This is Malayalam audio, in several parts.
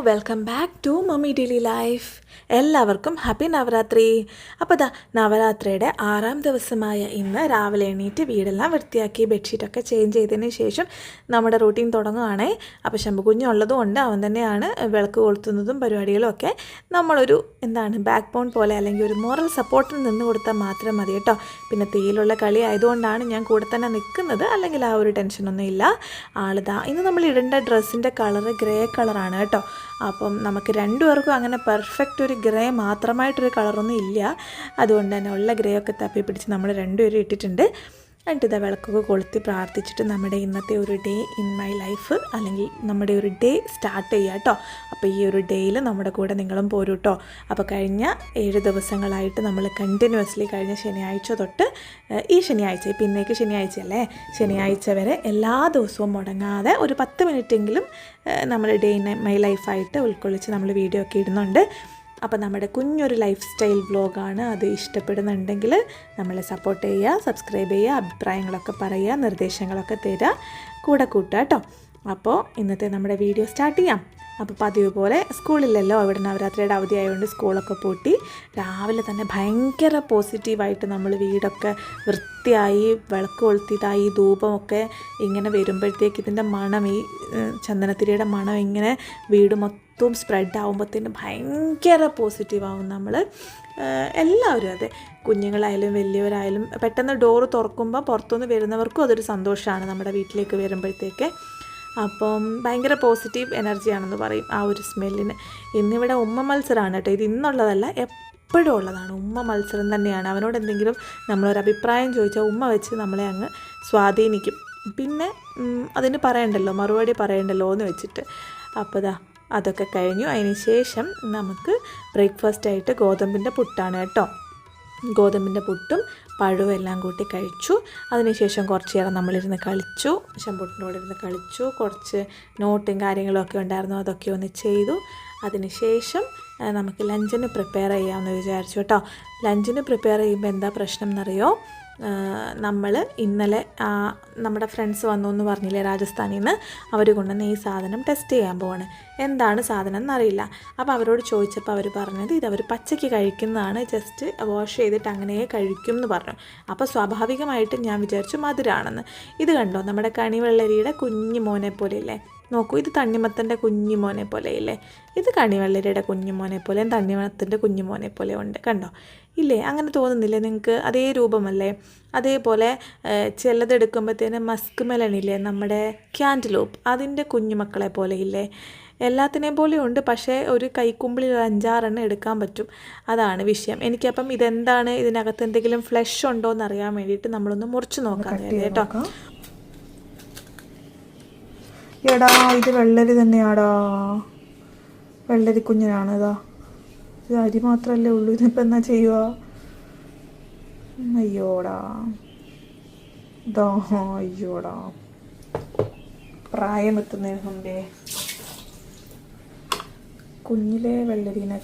Welcome back to mummy daily life. എല്ലാവർക്കും ഹാപ്പി നവരാത്രി. അപ്പോൾ നവരാത്രിയുടെ 6ാം ദിവസമായ ഇന്ന് രാവിലെ എണീറ്റ് വീടെല്ലാം വൃത്തിയാക്കി ബെഡ്ഷീറ്റൊക്കെ ചേഞ്ച് ചെയ്തതിന് ശേഷം നമ്മുടെ റൂട്ടീൻ തുടങ്ങുകയാണേ. അപ്പോൾ ശംഭുകുഞ്ഞുള്ളതും കൊണ്ട് അവൻ തന്നെയാണ് വിളക്ക് കൊളുത്തുന്നതും പരിപാടികളും ഒക്കെ. നമ്മളൊരു ബാക്ക് ബോൺ പോലെ അല്ലെങ്കിൽ ഒരു മോറൽ സപ്പോർട്ടിൽ നിന്ന് കൊടുത്താൽ മാത്രം മതി കേട്ടോ. പിന്നെ തീയിലുള്ള കളി ആയതുകൊണ്ടാണ് ഞാൻ കൂടെ തന്നെ നിൽക്കുന്നത്, അല്ലെങ്കിൽ ആ ഒരു ടെൻഷനൊന്നും ഇല്ല. ഇന്ന് നമ്മൾ ഇടേണ്ട ഡ്രസ്സിൻ്റെ കളറ് ഗ്രേ കളറാണ് കേട്ടോ. അപ്പം നമുക്ക് രണ്ടുപേർക്കും അങ്ങനെ പെർഫെക്റ്റ് ഒരു ഗ്രേ മാത്രമായിട്ടൊരു കളറൊന്നും ഇല്ല. അതുകൊണ്ട് തന്നെ ഉള്ള ഗ്രേ ഒക്കെ തപ്പി പിടിച്ച് നമ്മൾ രണ്ടുപേരും ഇട്ടിട്ടുണ്ട്. എന്നിട്ട് ഇതാ വിളക്കൊക്കെ കൊളുത്തി പ്രാർത്ഥിച്ചിട്ട് നമ്മുടെ ഇന്നത്തെ ഒരു ഡേ ഇൻ മൈ ലൈഫ് അല്ലെങ്കിൽ നമ്മുടെ ഒരു ഡേ സ്റ്റാർട്ട് ചെയ്യുക കേട്ടോ. അപ്പോൾ ഈ ഒരു ഡേയിൽ നമ്മുടെ കൂടെ നിങ്ങളും പോരും കേട്ടോ. അപ്പോൾ കഴിഞ്ഞ 7 ദിവസങ്ങളായിട്ട് നമ്മൾ കണ്ടിന്യൂസ്ലി കഴിഞ്ഞ ശനിയാഴ്ച തൊട്ട് ഈ ശനിയാഴ്ച പിന്നേക്ക് ശനിയാഴ്ചയല്ലേ, ശനിയാഴ്ച വരെ എല്ലാ ദിവസവും മുടങ്ങാതെ ഒരു 10 മിനിറ്റെങ്കിലും നമ്മൾ ഡേ ഇൻ മൈ ലൈഫായിട്ട് ഉൾക്കൊള്ളിച്ച് നമ്മൾ വീഡിയോ ഒക്കെ ഇടുന്നുണ്ട്. അപ്പോൾ നമ്മുടെ കുഞ്ഞൊരു ലൈഫ് സ്റ്റൈൽ വ്ലോഗാണ്. അത് ഇഷ്ടപ്പെടുന്നുണ്ടെങ്കിൽ നമ്മളെ സപ്പോർട്ട് ചെയ്യുക, സബ്സ്ക്രൈബ് ചെയ്യുക, അഭിപ്രായങ്ങളൊക്കെ പറയുക, നിർദ്ദേശങ്ങളൊക്കെ തരിക, കൂടെ കൂട്ടുക കേട്ടോ. അപ്പോൾ ഇന്നത്തെ നമ്മുടെ വീഡിയോ സ്റ്റാർട്ട് ചെയ്യാം. അപ്പോൾ പതിവ് പോലെ സ്കൂളിലല്ലോ, ഇവിടെ നവരാത്രിയുടെ അവധി ആയതുകൊണ്ട് സ്കൂളൊക്കെ പൂട്ടി. രാവിലെ തന്നെ ഭയങ്കര പോസിറ്റീവായിട്ട് നമ്മൾ വീടൊക്കെ വൃത്തിയായി വിളക്ക് കൊളുത്തിയതായി ധൂപമൊക്കെ ഇങ്ങനെ വരുമ്പോഴത്തേക്ക് ഇതിൻ്റെ മണം, ഈ ചന്ദനത്തിരിയുടെ മണം ഇങ്ങനെ വീട് മൊത്തം സ്പ്രെഡ് ആകുമ്പോഴത്തേന് ഭയങ്കര പോസിറ്റീവാകും നമ്മൾ എല്ലാവരും. അതെ, കുഞ്ഞുങ്ങളായാലും വലിയവരായാലും പെട്ടെന്ന് ഡോറ് തുറക്കുമ്പോൾ പുറത്തുനിന്ന് വരുന്നവർക്കും അതൊരു സന്തോഷമാണ് നമ്മുടെ വീട്ടിലേക്ക് വരുമ്പോഴത്തേക്ക്. അപ്പം ഭയങ്കര പോസിറ്റീവ് എനർജിയാണെന്ന് പറയും ആ ഒരു സ്മെല്ലിന്. ഇന്നിവിടെ ഉമ്മ മത്സരമാണ് കേട്ടോ. ഇത് ഇന്നുള്ളതല്ല, എപ്പോഴും ഉള്ളതാണ്. ഉമ്മ മത്സരം തന്നെയാണ്. അവനോട് എന്തെങ്കിലും നമ്മളൊരു അഭിപ്രായം ചോദിച്ചാൽ ഉമ്മ വെച്ച് നമ്മളെ അങ്ങ് സ്വാധീനിക്കും. പിന്നെ അതിന് പറയണ്ടല്ലോ, മറുപടി പറയണ്ടല്ലോ എന്ന് വെച്ചിട്ട്. അപ്പോൾ അതൊക്കെ കഴിഞ്ഞു. അതിന് ശേഷം നമുക്ക് ബ്രേക്ക്ഫാസ്റ്റായിട്ട് ഗോതമ്പിൻ്റെ പുട്ടാണ് കേട്ടോ. ഗോതമ്പിൻ്റെ പുട്ടും പഴവും എല്ലാം കൂട്ടി കഴിച്ചു. അതിനുശേഷം കുറച്ച് നേരം നമ്മളിരുന്ന് കളിച്ചു, ശമ്പൂട്ടിനോടിരുന്ന് കളിച്ചു. കുറച്ച് നോട്ടും കാര്യങ്ങളൊക്കെ ഉണ്ടായിരുന്നു, അതൊക്കെ ഒന്ന് ചെയ്തു. അതിനുശേഷം നമുക്ക് ലഞ്ചിന് പ്രിപ്പയർ ചെയ്യാമെന്ന് വിചാരിച്ചു കേട്ടോ. ലഞ്ചിന് പ്രിപ്പയർ ചെയ്യുമ്പോൾ എന്താ പ്രശ്നം എന്നറിയോ? നമ്മൾ ഇന്നലെ നമ്മുടെ ഫ്രണ്ട്സ് വന്നു എന്ന് പറഞ്ഞില്ലേ രാജസ്ഥാനിൽ നിന്ന്, അവർ കൊണ്ടുവന്ന് ഈ സാധനം ടെസ്റ്റ് ചെയ്യാൻ പോവാണ്. എന്താണ് സാധനം എന്നറിയില്ല. അപ്പോൾ അവരോട് ചോദിച്ചപ്പോൾ അവർ പറഞ്ഞത് ഇതവർ പച്ചയ്ക്ക് കഴിക്കുന്നതാണ്, ജസ്റ്റ് വാഷ് ചെയ്തിട്ട് അങ്ങനെ കഴിക്കും എന്ന് പറഞ്ഞു. അപ്പോൾ സ്വാഭാവികമായിട്ടും ഞാൻ വിചാരിച്ചു മധുരമാണെന്ന്. ഇത് കണ്ടോ, നമ്മുടെ കണിവെള്ളരിയുടെ കുഞ്ഞു മോനെ പോലെയില്ലേ? നോക്കൂ, ഇത് തണ്ണിമത്തൻ്റെ കുഞ്ഞു മോനെ പോലെ ഇല്ലേ? ഇത് കണിവെള്ളരിയുടെ കുഞ്ഞു മോനെ പോലെയും തണ്ണിമത്തൻ്റെ കുഞ്ഞു മോനെ പോലെ ഉണ്ട്, കണ്ടോ ഇല്ലേ? അങ്ങനെ തോന്നുന്നില്ലേ നിങ്ങൾക്ക്? അതേ രൂപമല്ലേ? അതേപോലെ ചിലതെടുക്കുമ്പോഴത്തേന് മസ്ക് മെലണില്ലേ, നമ്മുടെ ക്യാൻറ്റലൂപ്പ്, അതിൻ്റെ കുഞ്ഞുമക്കളെ പോലെ ഇല്ലേ? എല്ലാത്തിനെയും പോലെ ഉണ്ട്, പക്ഷേ ഒരു കൈക്കുമ്പിളിൽ 5-6 എടുക്കാൻ പറ്റും. അതാണ് വിഷയം. എനിക്കപ്പം ഇതെന്താണ്, ഇതിനകത്ത് എന്തെങ്കിലും ഫ്ലഷ് ഉണ്ടോ എന്ന് അറിയാൻ വേണ്ടിയിട്ട് നമ്മളൊന്ന് മുറിച്ച് നോക്കാൻ കേട്ടോ. എടാ, ഇത് വെള്ളരി തന്നെയാടാ, വെള്ളരി കുഞ്ഞനാണ്. ഇത് അരി മാത്രമല്ലേ ഉള്ളൂ, ഇതിപ്പോൾ എന്നാ ചെയ്യുക? അയ്യോടാ, അയ്യോടാ, പ്രായം എത്തുന്നതിന് മുമ്പേ കുഞ്ഞിലെ വെള്ളരിനെ,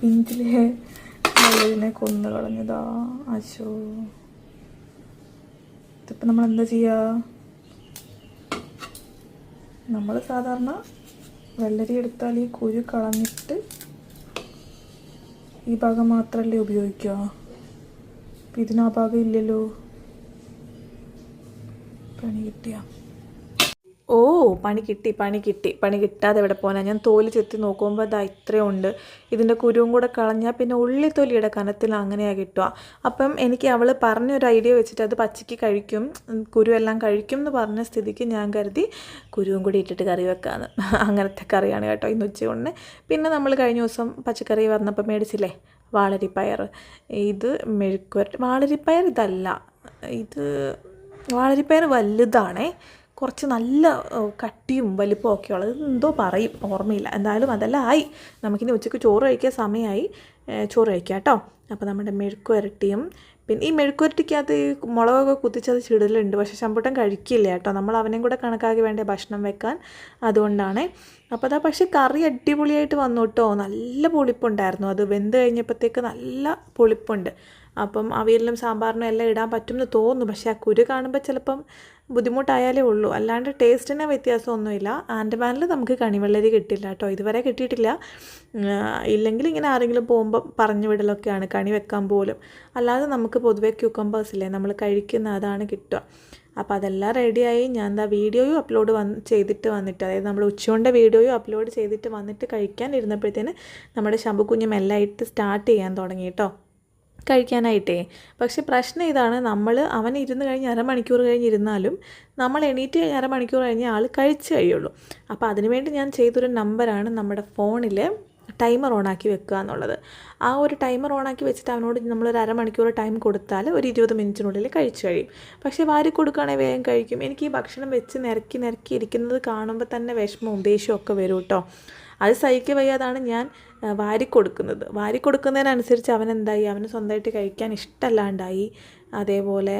പിഞ്ചിലെ വെള്ളരിനെ കൊന്നു കളഞ്ഞതാ. അശോ, ഇതിപ്പോൾ നമ്മൾ എന്താ ചെയ്യുക? നമ്മൾ സാധാരണ വെള്ളരി എടുത്താൽ ഈ കുരു കളഞ്ഞിട്ട് ഈ ഭാഗം മാത്രമല്ലേ ഉപയോഗിക്കുക. അപ്പം ഇതിന് ആ ഭാഗം ഇല്ലല്ലോ. പണി കിട്ടിയ പണി കിട്ടി. പണി കിട്ടാതെ എവിടെ പോകാനാ? ഞാൻ തോല് ചെത്തി നോക്കുമ്പോൾ ഇത്രയും ഉണ്ട്. ഇതിൻ്റെ കുരുവും കൂടെ കളഞ്ഞാൽ പിന്നെ ഉള്ളിത്തൊലിയുടെ കനത്തിൽ അങ്ങനെയാണ് കിട്ടുക. അപ്പം എനിക്ക് അവൾ പറഞ്ഞൊരു ഐഡിയ വെച്ചിട്ട് അത് പച്ചയ്ക്ക് കഴിക്കും, കുരുവെല്ലാം കഴിക്കും എന്ന് പറഞ്ഞ സ്ഥിതിക്ക് ഞാൻ കരുതി കുരുവും കൂടി ഇട്ടിട്ട് കറി വെക്കാമെന്ന്. അങ്ങനത്തെ കറിയാണ് കേട്ടോ ഇന്ന് ഉച്ചയൂണിന്. പിന്നെ നമ്മൾ കഴിഞ്ഞ ദിവസം പച്ചക്കറി വന്നപ്പോൾ മേടിച്ചില്ലേ വാളരിപ്പയർ, ഇത് മെഴുക്കുവരട്ടി. വാളരിപ്പയർ ഇതല്ല, ഇത് വാളരിപ്പയർ വലുതാണേ, കുറച്ച് നല്ല കട്ടിയും വലിപ്പവും ഒക്കെ ഉള്ളത്. എന്തോ പറയും, ഓർമ്മയില്ല. എന്തായാലും അതെല്ലാം ആയി. നമുക്കിനി ഉച്ചയ്ക്ക് ചോറ് കഴിക്കാൻ സമയമായി, ചോറ് കഴിക്കാം കേട്ടോ. അപ്പോൾ നമ്മുടെ മെഴുക്ക് വരട്ടിയും, പിന്നെ ഈ മെഴുക്ക് വരട്ടിക്കകത്ത് ഈ മുളകൊക്കെ കുത്തിച്ചത് ചിടലുണ്ട്, പക്ഷേ ശമ്പൂട്ടൻ കഴിക്കില്ല കേട്ടോ. നമ്മൾ അവനെയും കൂടെ കണക്കാക്കി വേണ്ടേ ഭക്ഷണം വെക്കാൻ, അതുകൊണ്ടാണ്. അപ്പോൾ പക്ഷേ കറി അടിപൊളിയായിട്ട് വന്നു കേട്ടോ. നല്ല പുളിപ്പുണ്ടായിരുന്നു. അത് വെന്ത് കഴിഞ്ഞപ്പോഴത്തേക്ക് നല്ല പുളിപ്പുണ്ട്. അപ്പം അവിയലിനും സാമ്പാറിനും എല്ലാം ഇടാൻ പറ്റുമെന്ന് തോന്നുന്നു. പക്ഷേ ആ കുരു കാണുമ്പോൾ ചിലപ്പം ബുദ്ധിമുട്ടായാലേ ഉള്ളൂ, അല്ലാണ്ട് ടേസ്റ്റിന് വ്യത്യാസമൊന്നുമില്ല. ആൻഡമാനിൽ നമുക്ക് കണിവെള്ളരി കിട്ടില്ല കേട്ടോ, ഇതുവരെ കിട്ടിയിട്ടില്ല. ഇല്ലെങ്കിൽ ഇങ്ങനെ ആരെങ്കിലും പോകുമ്പോൾ പറഞ്ഞു വിടലൊക്കെയാണ്, കണി വെക്കാൻ പോലും. അല്ലാതെ നമുക്ക് പൊതുവേ ക്യൂക്കമ്പേഴ്സ് ഇല്ലേ നമ്മൾ കഴിക്കുന്ന, അതാണ് കിട്ടുക. അപ്പോൾ അതെല്ലാം റെഡിയായി. ഞാൻ എന്താ വീഡിയോയും അപ്ലോഡ് ചെയ്തിട്ട് വന്നിട്ട്, അതായത് നമ്മൾ ഉച്ചയുടെ വീഡിയോയും അപ്ലോഡ് ചെയ്തിട്ട് വന്നിട്ട് കഴിക്കാൻ ഇരുന്നപ്പോഴത്തേന് നമ്മുടെ ശംഭുക്കുഞ്ഞ് മെല്ലായിട്ട് സ്റ്റാർട്ട് ചെയ്യാൻ തുടങ്ങി കേട്ടോ, കഴിക്കാനായിട്ടേ. പക്ഷെ പ്രശ്നം ഇതാണ്, അവൻ ഇരുന്ന് കഴിഞ്ഞ് അരമണിക്കൂർ കഴിഞ്ഞിരുന്നാലും നമ്മൾ എണീറ്റ് കഴിഞ്ഞ് അരമണിക്കൂർ കഴിഞ്ഞ് ആൾ കഴിച്ച് കഴിയുള്ളൂ. അപ്പോൾ അതിനുവേണ്ടി ഞാൻ ചെയ്തൊരു നമ്പറാണ് നമ്മുടെ ഫോണിൽ ടൈമർ ഓണാക്കി വെക്കുക എന്നുള്ളത്. ആ ഒരു ടൈമർ ഓണാക്കി വെച്ചിട്ട് അവനോട് നമ്മളൊരു അരമണിക്കൂർ ടൈം കൊടുത്താൽ ഒരു 20 മിനിറ്റിനുള്ളിൽ കഴിച്ചു കഴിയും. പക്ഷേ വാരി കൊടുക്കുകയാണെങ്കിൽ വേഗം കഴിക്കും. എനിക്ക് ഈ ഭക്ഷണം വെച്ച് നിരക്കി ഇരിക്കുന്നത് കാണുമ്പോൾ തന്നെ വിഷമവും ദേഷ്യവും ഒക്കെ വരും കേട്ടോ. അത് സഹിക്കുക വയ്യാതാണ് ഞാൻ വാരി കൊടുക്കുന്നതിനനുസരിച്ച് അവനെന്തായി, അവന് സ്വന്തമായിട്ട് കഴിക്കാൻ ഇഷ്ടമല്ലാണ്ടായി. അതേപോലെ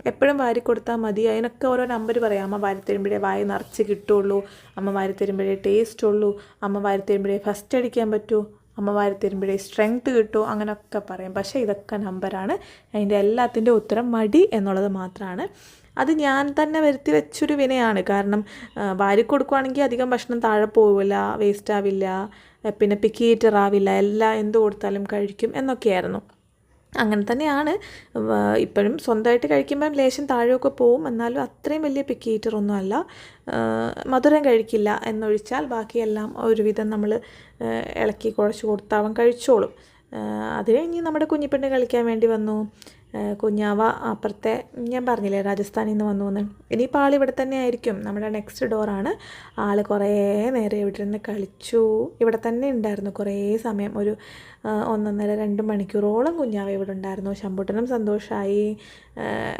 എപ്പോഴും വാരി കൊടുത്താൽ മതി, അതിനൊക്കെ ഓരോ നമ്പർ പറയാം. അമ്മ വാരി തരുമ്പോഴേ വായി നിറച്ച് കിട്ടുള്ളൂ, അമ്മ വാരി തരുമ്പോഴേ ടേസ്റ്റ് ഉള്ളൂ, അമ്മ വാരി തരുമ്പോഴേ ഫസ്റ്റ് അടിക്കാൻ പറ്റൂ, അമ്മ വാരി തരുമ്പോഴേ സ്ട്രെങ്ത്ത് കിട്ടുമോ, അങ്ങനെയൊക്കെ പറയും. പക്ഷേ ഇതൊക്കെ നമ്പറാണ്. അതിൻ്റെ എല്ലാത്തിൻ്റെ ഉത്തരം മടി എന്നുള്ളത് മാത്രമാണ്. അത് ഞാൻ തന്നെ വരുത്തി വെച്ചൊരു വിനയാണ്. കാരണം വാരി കൊടുക്കുകയാണെങ്കിൽ അധികം ഭക്ഷണം താഴെ പോവില്ല, വേസ്റ്റ് ആവില്ല, പിന്നെ പിക്കി ഈറ്റർ ആവില്ല, എല്ലാം എന്ത് കൊടുത്താലും കഴിക്കും എന്നൊക്കെയായിരുന്നു. അങ്ങനെ തന്നെയാണ്. ഇപ്പോഴും സ്വന്തമായിട്ട് കഴിക്കുമ്പം ലേശം താഴെയൊക്കെ പോവും, എന്നാലും അത്രയും വലിയ പിക്കി ഈറ്ററൊന്നും അല്ല. മധുരം കഴിക്കില്ല എന്നൊഴിച്ചാൽ ബാക്കിയെല്ലാം ഒരുവിധം നമ്മൾ ഇളക്കി കുഴച്ച് കൊടുത്താൽ അവൻ കഴിച്ചോളും. അത് കഴിഞ്ഞ് നമ്മുടെ കുഞ്ഞിപ്പെണ്ണ് കളിക്കാൻ വേണ്ടി വന്നു. കുഞ്ഞാവ അപ്പുറത്തെ, ഞാൻ പറഞ്ഞില്ലേ രാജസ്ഥാനിൽ നിന്ന് വന്നു എന്ന്. ഇനിയിപ്പോൾ ആൾ ഇവിടെ തന്നെ ആയിരിക്കും, നമ്മുടെ നെക്സ്റ്റ് ഡോറാണ്. ആൾ കുറേ നേരം ഇവിടെ നിന്ന് കളിച്ചു. ഇവിടെ തന്നെ ഉണ്ടായിരുന്നു കുറേ സമയം, ഒരു 1.5-2 മണിക്കൂറോളം കുഞ്ഞാവ ഇവിടെ ഉണ്ടായിരുന്നു. ശമ്പൂട്ടനും സന്തോഷമായി,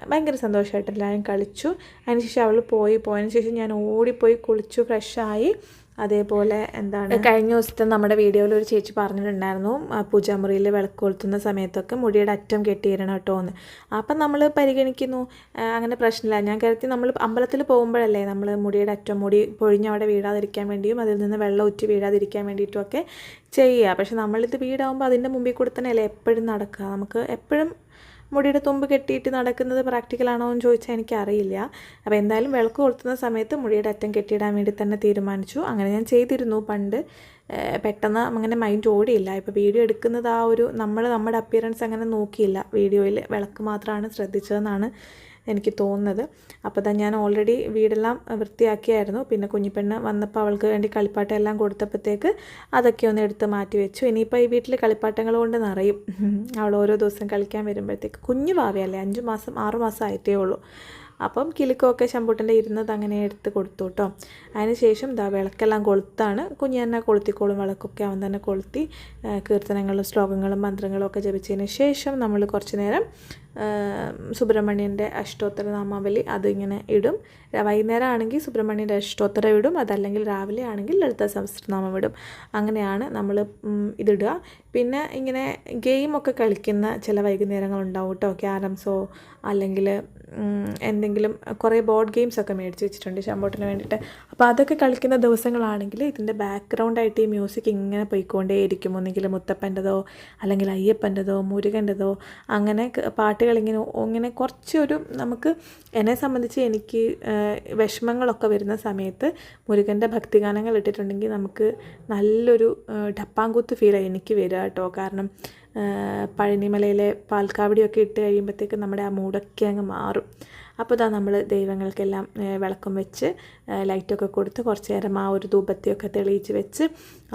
ഭയങ്കര സന്തോഷമായിട്ട് എല്ലാവരും കളിച്ചു. അതിനുശേഷം അവൾ പോയതിന് ശേഷം ഞാൻ ഓടിപ്പോയി കുളിച്ചു ഫ്രഷായി. അതേപോലെ കഴിഞ്ഞ ദിവസത്തെ നമ്മുടെ വീഡിയോയിൽ ഒരു ചേച്ചി പറഞ്ഞിട്ടുണ്ടായിരുന്നു, പൂജാമുറിയിൽ വിളക്ക് കൊളുത്തുന്ന സമയത്തൊക്കെ മുടിയുടെ അറ്റം കെട്ടിയിരണം കേട്ടോ എന്ന്. അപ്പം നമ്മൾ പരിഗണിക്കുന്നു, അങ്ങനെ പ്രശ്നമില്ല. ഞാൻ കരുതി നമ്മൾ അമ്പലത്തിൽ പോകുമ്പോഴല്ലേ നമ്മൾ മുടിയുടെ അറ്റം, മുടി പൊഴിഞ്ഞവിടെ വീഴാതിരിക്കാൻ വേണ്ടിയും അതിൽ നിന്ന് വെള്ളം ഉറ്റി വീഴാതിരിക്കാൻ വേണ്ടിയിട്ടുമൊക്കെ ചെയ്യുക. പക്ഷെ നമ്മളിത് വീടാകുമ്പോൾ അതിൻ്റെ മുമ്പിൽ കൂടെ തന്നെയല്ലേ എപ്പോഴും നടക്കുക. നമുക്ക് എപ്പോഴും മുടിയുടെ തുമ്പ് കെട്ടിയിട്ട് നടക്കുന്നത് പ്രാക്ടിക്കലാണോ എന്ന് ചോദിച്ചാൽ എനിക്കറിയില്ല. അപ്പോൾ എന്തായാലും വിളക്ക് കൊളുത്തുന്ന സമയത്ത് മുടിയുടെ അറ്റം കെട്ടിയിടാൻ വേണ്ടി തന്നെ തീരുമാനിച്ചു. അങ്ങനെ ഞാൻ ചെയ്തിരുന്നു പണ്ട്. പെട്ടെന്ന് അങ്ങനെ മൈൻഡ് ഓടിയില്ല. ഇപ്പോൾ വീഡിയോ എടുക്കുന്നത് നമ്മുടെ അപ്പിയറൻസ് അങ്ങനെ നോക്കിയില്ല, വീഡിയോയിൽ വിളക്ക് മാത്രമാണ് ശ്രദ്ധിച്ചതെന്നാണ് എനിക്ക് തോന്നുന്നത്. അപ്പോൾ ഞാൻ ഓൾറെഡി വീടെല്ലാം വൃത്തിയാക്കിയായിരുന്നു. പിന്നെ കുഞ്ഞിപ്പെണ്ണ് വന്നപ്പോൾ അവൾക്ക് വേണ്ടി കളിപ്പാട്ടം എല്ലാം കൊടുത്തപ്പോഴത്തേക്ക് അതൊക്കെ ഒന്ന് എടുത്ത് മാറ്റി വെച്ചു. ഇനിയിപ്പോൾ ഈ വീട്ടിൽ കളിപ്പാട്ടങ്ങൾ കൊണ്ട് നിറയും. അവൾ ഓരോ ദിവസം കളിക്കാൻ വരുമ്പോഴത്തേക്ക്, കുഞ്ഞു ഭാവിയല്ലേ, 6 മാസം ആയിട്ടേ ഉള്ളൂ. അപ്പം കിലുക്കമൊക്കെ ശമ്പൂട്ടൻ്റെ ഇരുന്നത് അങ്ങനെ എടുത്ത് കൊടുത്തു കേട്ടോ. അതിന് ശേഷം വിളക്കെല്ലാം കൊളുത്താണ്. കുഞ്ഞ് തന്നെ കൊളുത്തിക്കോളും, വിളക്കൊക്കെ അവൻ തന്നെ കൊളുത്തി കീർത്തനങ്ങളും ശ്ലോകങ്ങളും മന്ത്രങ്ങളും ഒക്കെ ജപിച്ചതിന് ശേഷം നമ്മൾ കുറച്ച് നേരം സുബ്രഹ്മണ്യൻ്റെ അഷ്ടോത്തര നാമാവലി അതിങ്ങനെ ഇടും. വൈകുന്നേരം ആണെങ്കിൽ സുബ്രഹ്മണ്യൻ്റെ അഷ്ടോത്തരം ഇടും, അതല്ലെങ്കിൽ രാവിലെ ആണെങ്കിൽ ലളിത സഹസ്രനാമം ഇടും. അങ്ങനെയാണ് നമ്മൾ ഇതിടുക. പിന്നെ ഇങ്ങനെ ഗെയിമൊക്കെ കളിക്കുന്ന ചില വൈകുന്നേരങ്ങളുണ്ടാവും കേട്ടോ. ക്യാരംസോ അല്ലെങ്കിൽ എന്തെങ്കിലും കുറേ ബോർഡ് ഗെയിംസൊക്കെ മേടിച്ച് വെച്ചിട്ടുണ്ട് ശമ്പോട്ടിന് വേണ്ടിയിട്ട്. അപ്പോൾ അതൊക്കെ കളിക്കുന്ന ദിവസങ്ങളാണെങ്കിൽ ഇതിൻ്റെ ബാക്ക്ഗ്രൗണ്ടായിട്ട് ഈ മ്യൂസിക് ഇങ്ങനെ പോയിക്കൊണ്ടേയിരിക്കും. ഒന്നുകിൽ മുത്തപ്പൻ്റെതോ അല്ലെങ്കിൽ അയ്യപ്പൻ്റെതോ മുരുകൻ്റെതോ അങ്ങനെ പാട്ടുകളിങ്ങനെ കുറച്ചൊരു, നമുക്ക് എന്നെ സംബന്ധിച്ച് എനിക്ക് വിഷമങ്ങളൊക്കെ വരുന്ന സമയത്ത് മുരുകൻ്റെ ഭക്തിഗാനങ്ങൾ ഇട്ടിട്ടുണ്ടെങ്കിൽ നമുക്ക് നല്ലൊരു ഡപ്പാങ്കൂത്ത് ഫീലായി എനിക്ക് വരിക കേട്ടോ. കാരണം പഴനിമലയിലെ പാൽക്കാവടിയൊക്കെ ഇട്ട് കഴിയുമ്പോഴത്തേക്ക് നമ്മുടെ ആ മൂടൊക്കെ അങ്ങ് മാറും. അപ്പോൾ നമ്മൾ ദൈവങ്ങൾക്കെല്ലാം വിളക്കം വെച്ച് ലൈറ്റൊക്കെ കൊടുത്ത് കുറച്ച് നേരം ആ ഒരു ധൂപത്തിയൊക്കെ തെളിയിച്ച് വെച്ച്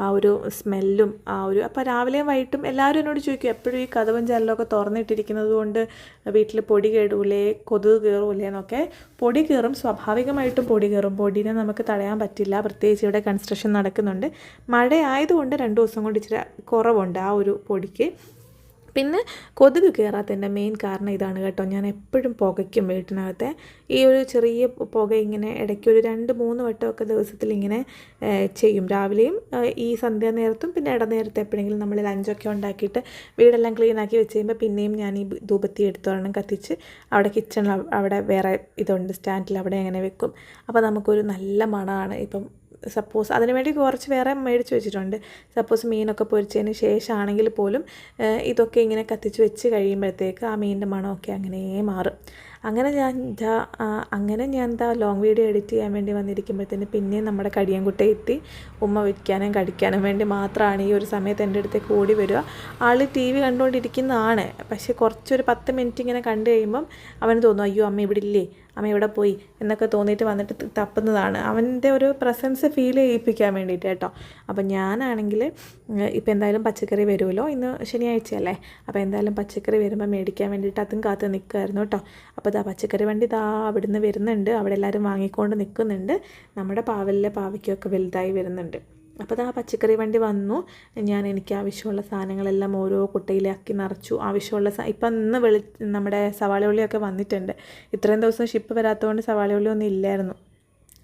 ആ ഒരു സ്മെല്ലും അപ്പോൾ രാവിലെയും വൈകിട്ടും എല്ലാവരും എന്നോട് ചോദിക്കും, എപ്പോഴും ഈ കതവും ജനലൊക്കെ തുറന്നിട്ടിരിക്കുന്നത് കൊണ്ട് വീട്ടിൽ പൊടി കേടൂലേ, കൊതുക് കയറൂലേ എന്നൊക്കെ. പൊടി കയറും, സ്വാഭാവികമായിട്ടും പൊടി കയറും. പൊടിനെ നമുക്ക് തടയാൻ പറ്റില്ല. പ്രത്യേകിച്ച് ഇവിടെ കൺസ്ട്രക്ഷൻ നടക്കുന്നുണ്ട്. മഴ ആയതുകൊണ്ട് 2 ദിവസം കൊണ്ട് ഇച്ചിരി കുറവുണ്ട് ആ ഒരു പൊടിക്ക്. പിന്നെ കൊതുക് കയറാത്തതിൻ്റെ മെയിൻ കാരണം ഇതാണ് കേട്ടോ. ഞാൻ എപ്പോഴും പുകയ്ക്കും വീട്ടിനകത്തെ. ഈ ഒരു ചെറിയ പുക ഇങ്ങനെ ഇടയ്ക്ക് ഒരു 2-3 വട്ടമൊക്കെ ദിവസത്തിൽ ഇങ്ങനെ ചെയ്യും. രാവിലെയും ഈ സന്ധ്യാനേരത്തും പിന്നെ ഇടനേരത്ത് എപ്പോഴെങ്കിലും നമ്മൾ ലഞ്ചൊക്കെ ഉണ്ടാക്കിയിട്ട് വീടെല്ലാം ക്ലീനാക്കി വെച്ച് കഴിയുമ്പോൾ പിന്നെയും ഞാൻ ഈ ധൂപത്തി എടുത്തോണം കത്തിച്ച് അവിടെ കിച്ചണിൽ അവിടെ വേറെ ഇതുണ്ട് സ്റ്റാൻഡിൽ, അവിടെ അങ്ങനെ വെക്കും. അപ്പോൾ നമുക്കൊരു നല്ല മണമാണ്. ഇപ്പം സപ്പോസ് അതിനുവേണ്ടി കുറച്ച് വേറെ മേടിച്ച് വെച്ചിട്ടുണ്ട്. സപ്പോസ് മീനൊക്കെ പൊരിച്ചതിന് ശേഷമാണെങ്കിൽ പോലും ഇതൊക്കെ ഇങ്ങനെ കത്തിച്ച് വെച്ച് കഴിയുമ്പോഴത്തേക്ക് ആ മീനിൻ്റെ മണമൊക്കെ അങ്ങനെ മാറും. അങ്ങനെ ഞാൻ ലോങ് വീഡിയോ എഡിറ്റ് ചെയ്യാൻ വേണ്ടി വന്നിരിക്കുമ്പോഴത്തേന് പിന്നെയും നമ്മുടെ കടിയൻകുട്ടി എത്തി. ഉമ്മ വയ്ക്കാനും കടിക്കാനും വേണ്ടി മാത്രമാണ് ഈ ഒരു സമയത്ത് എൻ്റെ അടുത്തേക്ക് ഓടി വരിക. ആൾ TV കണ്ടുകൊണ്ടിരിക്കുന്നതാണ്, പക്ഷേ കുറച്ചൊരു 10 മിനിറ്റ് ഇങ്ങനെ കണ്ടു കഴിയുമ്പം അവന് തോന്നും അയ്യോ അമ്മ ഇവിടെ ഇല്ലേ, അമ്മ ഇവിടെ പോയി എന്നൊക്കെ തോന്നിയിട്ട് വന്നിട്ട് തപ്പുന്നതാണ്. അവൻ്റെ ഒരു പ്രസൻസ് ഫീൽ ചെയ്യിപ്പിക്കാൻ വേണ്ടിയിട്ട് കേട്ടോ. അപ്പം ഞാനാണെങ്കിൽ ഇപ്പം എന്തായാലും പച്ചക്കറി വരുമല്ലോ, ഇന്ന് ശനിയാഴ്ചയല്ലേ, അപ്പോൾ എന്തായാലും പച്ചക്കറി വരുമ്പോൾ മേടിക്കാൻ വേണ്ടിയിട്ട് അതും കാത്ത് നിൽക്കുമായിരുന്നു കേട്ടോ. അപ്പോൾ പച്ചക്കറി വണ്ടി അവിടുന്ന് വരുന്നുണ്ട്, അവിടെ എല്ലാവരും വാങ്ങിക്കൊണ്ട് നിൽക്കുന്നുണ്ട്. നമ്മുടെ പാവലിലെ പാവയ്ക്കൊക്കെ വലുതായി വരുന്നുണ്ട്. അപ്പോൾ പച്ചക്കറി വണ്ടി വന്നു. എനിക്ക് ആവശ്യമുള്ള സാധനങ്ങളെല്ലാം ഓരോ കുട്ടയിലാക്കി നിറച്ചു. ആവശ്യമുള്ള ഇപ്പം ഇന്ന് നമ്മുടെ സവാള ഉള്ളിയൊക്കെ വന്നിട്ടുണ്ട്. ഇത്രയും ദിവസം ഷിപ്പ് വരാത്തതുകൊണ്ട് സവാള ഉള്ളി ഒന്നും ഇല്ലായിരുന്നു.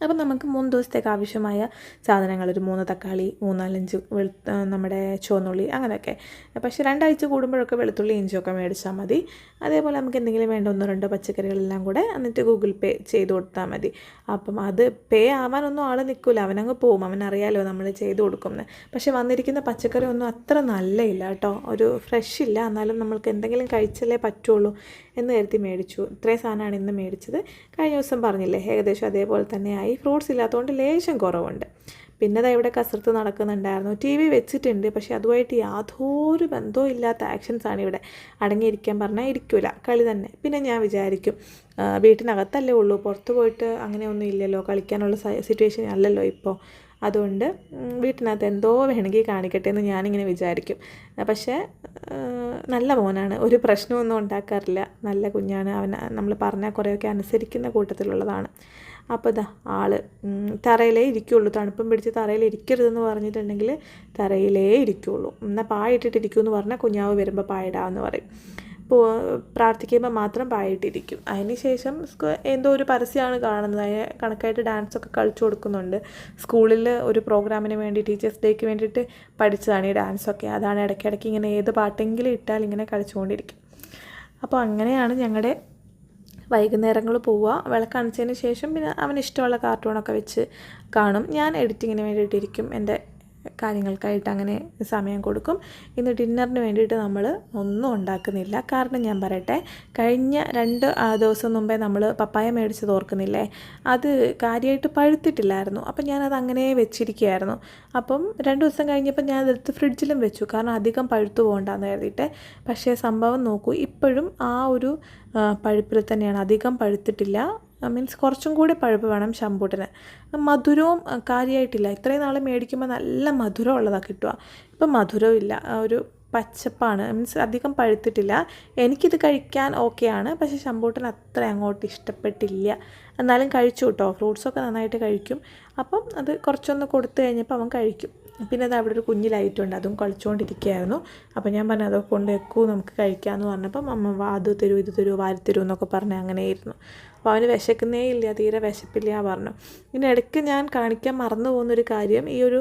അപ്പം നമുക്ക് 3 ദിവസത്തേക്ക് ആവശ്യമായ സാധനങ്ങൾ, ഒരു 3 തക്കാളി, 3-4 നമ്മുടെ ചുവന്നുള്ളി, അങ്ങനെയൊക്കെ. പക്ഷേ 2 ആഴ്ച കൂടുമ്പോഴൊക്കെ വെളുത്തുള്ളി ഇഞ്ചിയൊക്കെ മേടിച്ചാൽ മതി. അതേപോലെ നമുക്ക് എന്തെങ്കിലും വേണ്ട 1-2 പച്ചക്കറികളെല്ലാം കൂടെ എന്നിട്ട് ഗൂഗിൾ പേ ചെയ്ത് കൊടുത്താൽ മതി. അപ്പം അത് പേ ആവാനൊന്നും ആൾ നിൽക്കില്ല, അവനങ്ങ് പോവും, അവനറിയാലോ നമ്മൾ ചെയ്ത് കൊടുക്കുന്നത്. പക്ഷേ വന്നിരിക്കുന്ന പച്ചക്കറി ഒന്നും അത്ര നല്ലയില്ല കേട്ടോ, ഒരു ഫ്രഷ് ഇല്ല. എന്നാലും നമ്മൾക്ക് എന്തെങ്കിലും കഴിച്ചല്ലേ പറ്റുള്ളൂ എന്ന് കരുതി മേടിച്ചു. ഇത്രയും സാധനമാണ് ഇന്ന് മേടിച്ചത്. കഴിഞ്ഞ ദിവസം പറഞ്ഞില്ലേ, ഏകദേശം അതേപോലെ തന്നെയായി. ഫ്രൂട്ട്സ് ഇല്ലാത്തതുകൊണ്ട് ലേശം കുറവുണ്ട്. പിന്നെ ഇവിടെ കസരത്ത് നടക്കുന്നുണ്ടായിരുന്നു. TV വെച്ചിട്ടുണ്ട്, പക്ഷേ അതുമായിട്ട് യാതൊരു ബന്ധവും ഇല്ലാത്ത ആക്ഷൻസാണ് ഇവിടെ. അടങ്ങിയിരിക്കാൻ പറഞ്ഞാൽ ഇരിക്കില്ല, കളി തന്നെ. പിന്നെ ഞാൻ വിചാരിക്കും വീട്ടിനകത്തല്ലേ ഉള്ളൂ, പുറത്ത് പോയിട്ട് അങ്ങനെയൊന്നും ഇല്ലല്ലോ, കളിക്കാനുള്ള സിറ്റുവേഷൻ അല്ലല്ലോ ഇപ്പോൾ. അതുകൊണ്ട് വീട്ടിനകത്ത് എന്തോ വേണമെങ്കിൽ കാണിക്കട്ടെ എന്ന് ഞാനിങ്ങനെ വിചാരിക്കും. പക്ഷേ നല്ല മോനാണ്, ഒരു പ്രശ്നമൊന്നും ഉണ്ടാക്കാറില്ല, നല്ല കുഞ്ഞാണ്. നമ്മൾ പറഞ്ഞാൽ കുറേയൊക്കെ അനുസരിക്കുന്ന കൂട്ടത്തിലുള്ളതാണ്. അപ്പോൾ ആൾ തറയിലേ ഇരിക്കുകയുള്ളൂ. തണുപ്പും പിടിച്ച് തറയിൽ ഇരിക്കരുതെന്ന് പറഞ്ഞിട്ടുണ്ടെങ്കിൽ തറയിലേ ഇരിക്കുകയുള്ളൂ. എന്നാൽ പായിട്ടിട്ടിരിക്കുമെന്ന് പറഞ്ഞാൽ കുഞ്ഞാവ് വരുമ്പോൾ പായിടാമെന്ന് പറയും. പ്രാർത്ഥിക്കുമ്പോൾ മാത്രം പായിട്ടിരിക്കും. അതിന് ശേഷം എന്തോ ഒരു പരസ്യമാണ് കാണുന്നത്, അതിന് കണക്കായിട്ട് ഡാൻസൊക്കെ കളിച്ചു കൊടുക്കുന്നുണ്ട്. സ്കൂളിൽ ഒരു പ്രോഗ്രാമിന് വേണ്ടി ടീച്ചേഴ്സ് ഡേക്ക് വേണ്ടിയിട്ട് പഠിച്ചതാണ് ഈ ഡാൻസൊക്കെ. അതാണ് ഇടയ്ക്കിടയ്ക്ക് ഇങ്ങനെ ഏത് പാട്ടെങ്കിലും ഇട്ടാൽ ഇങ്ങനെ കളിച്ചുകൊണ്ടിരിക്കും. അപ്പോൾ അങ്ങനെയാണ് ഞങ്ങളുടെ വൈകുന്നേരങ്ങൾ പോവുക. വിളക്കണിച്ചതിന് ശേഷം പിന്നെ അവനിഷ്ടമുള്ള കാർട്ടൂണൊക്കെ വെച്ച് കാണും. ഞാൻ എഡിറ്റിങ്ങിന് വേണ്ടിയിട്ടിരിക്കും, എൻ്റെ കാര്യങ്ങൾക്കായിട്ട് അങ്ങനെ സമയം കൊടുക്കും. ഇന്ന് ഡിന്നറിന് വേണ്ടിയിട്ട് നമ്മൾ ഒന്നും ഉണ്ടാക്കുന്നില്ല. കാരണം ഞാൻ പറയട്ടെ, കഴിഞ്ഞ 2 ദിവസം മുമ്പേ നമ്മൾ പപ്പായ മേടിച്ചത് ഓർക്കുന്നില്ലേ, അത് കാര്യമായിട്ട് പഴുത്തിട്ടില്ലായിരുന്നു. അപ്പം ഞാനത് അങ്ങനെ വെച്ചിരിക്കുകയായിരുന്നു. അപ്പം 2 ദിവസം കഴിഞ്ഞപ്പോൾ ഞാൻ അതെടുത്ത് ഫ്രിഡ്ജിലും വെച്ചു, കാരണം അധികം പഴുത്തു പോകണ്ടെന്ന് കരുതിയിട്ട്. പക്ഷേ സംഭവം നോക്കൂ, ഇപ്പോഴും ആ ഒരു പഴുപ്പിൽ തന്നെയാണ്, അധികം പഴുത്തിട്ടില്ല. മീൻസ് കുറച്ചും കൂടി പഴുപ്പ് വേണം ശമ്പൂട്ടിന്. മധുരവും കാര്യമായിട്ടില്ല. ഇത്രയും നാൾ മേടിക്കുമ്പോൾ നല്ല മധുരം ഉള്ളതാണ് കിട്ടുക. ഇപ്പം മധുരവും ഇല്ല, ഒരു പച്ചപ്പാണ്. മീൻസ് അധികം പഴുത്തിട്ടില്ല. എനിക്കിത് കഴിക്കാൻ ഓക്കെയാണ്, പക്ഷേ ശമ്പൂട്ടിന് അത്ര അങ്ങോട്ട് ഇഷ്ടപ്പെട്ടില്ല. എന്നാലും കഴിച്ചു കേട്ടോ, ഫ്രൂട്ട്സൊക്കെ നന്നായിട്ട് കഴിക്കും. അപ്പം അത് കുറച്ചൊന്ന് കൊടുത്തു കഴിഞ്ഞപ്പോൾ അവൻ കഴിക്കും. പിന്നെ അത് അവിടെ ഒരു കുഞ്ഞ് ലൈറ്റുണ്ട്, അതും കളിച്ചുകൊണ്ടിരിക്കുകയായിരുന്നു. അപ്പോൾ ഞാൻ പറഞ്ഞു അതൊക്കെ കൊണ്ട് വെക്കൂ, നമുക്ക് കഴിക്കാമെന്ന് പറഞ്ഞപ്പം അമ്മ അത് തരൂ ഇത് തരൂ വാരി എന്നൊക്കെ പറഞ്ഞ് അങ്ങനെയായിരുന്നു. അപ്പോൾ അവന് വിശക്കുന്നേ ഇല്ല, തീരെ വിശപ്പില്ല പറഞ്ഞു. പിന്നെ ഇടയ്ക്ക് ഞാൻ കാണിക്കാൻ മറന്നു പോകുന്നൊരു കാര്യം, ഈ ഒരു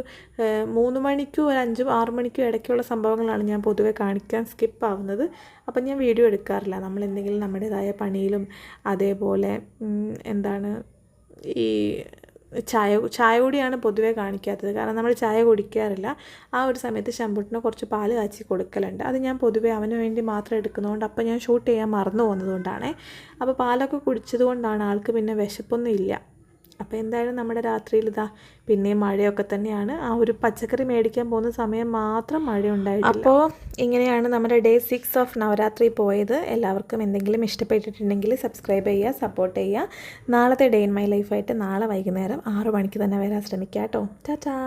3 മണിക്കും ഒരു 5-6 മണിക്കും ഇടയ്ക്കുള്ള സംഭവങ്ങളാണ് ഞാൻ പൊതുവെ കാണിക്കാൻ സ്കിപ്പാവുന്നത്. അപ്പം ഞാൻ വീഡിയോ എടുക്കാറില്ല. നമ്മൾ എന്തെങ്കിലും നമ്മുടേതായ പണിയിലും അതേപോലെ ഈ ചായ കൂടിയാണ് പൊതുവേ കാണിക്കാത്തത്. കാരണം നമ്മൾ ചായ കുടിക്കാറില്ല. ആ ഒരു സമയത്ത് ശമ്പൂട്ടിന് കുറച്ച് പാല് കാച്ചി കൊടുക്കലുണ്ട്. അത് ഞാൻ പൊതുവേ അവന് വേണ്ടി മാത്രം എടുക്കുന്നതുകൊണ്ട് അപ്പം ഞാൻ ഷൂട്ട് ചെയ്യാൻ മറന്നു പോകുന്നതുകൊണ്ടാണ്. അപ്പോൾ പാലൊക്കെ കുടിച്ചത് കൊണ്ടാണ് ആൾക്ക് പിന്നെ വിശപ്പൊന്നും ഇല്ല. അപ്പോൾ എന്തായാലും നമ്മുടെ രാത്രിയിൽ പിന്നെയും മഴയൊക്കെ തന്നെയാണ്. ആ ഒരു പച്ചക്കറി മേടിക്കാൻ പോകുന്ന സമയം മാത്രം മഴ ഉണ്ടായിട്ടില്ല. അപ്പോൾ ഇങ്ങനെയാണ് നമ്മുടെ ഡേ 6 ഓഫ് നവരാത്രി പോയത്. എല്ലാവർക്കും എന്തെങ്കിലും ഇഷ്ടപ്പെട്ടിട്ടുണ്ടെങ്കിൽ സബ്സ്ക്രൈബ് ചെയ്യുക, സപ്പോർട്ട് ചെയ്യുക. നാളത്തെ ഡേ ഇൻ മൈ ലൈഫായിട്ട് നാളെ വൈകുന്നേരം 6 മണിക്ക് തന്നെ വരാൻ ശ്രമിക്കാം കേട്ടോ. ടാറ്റാ.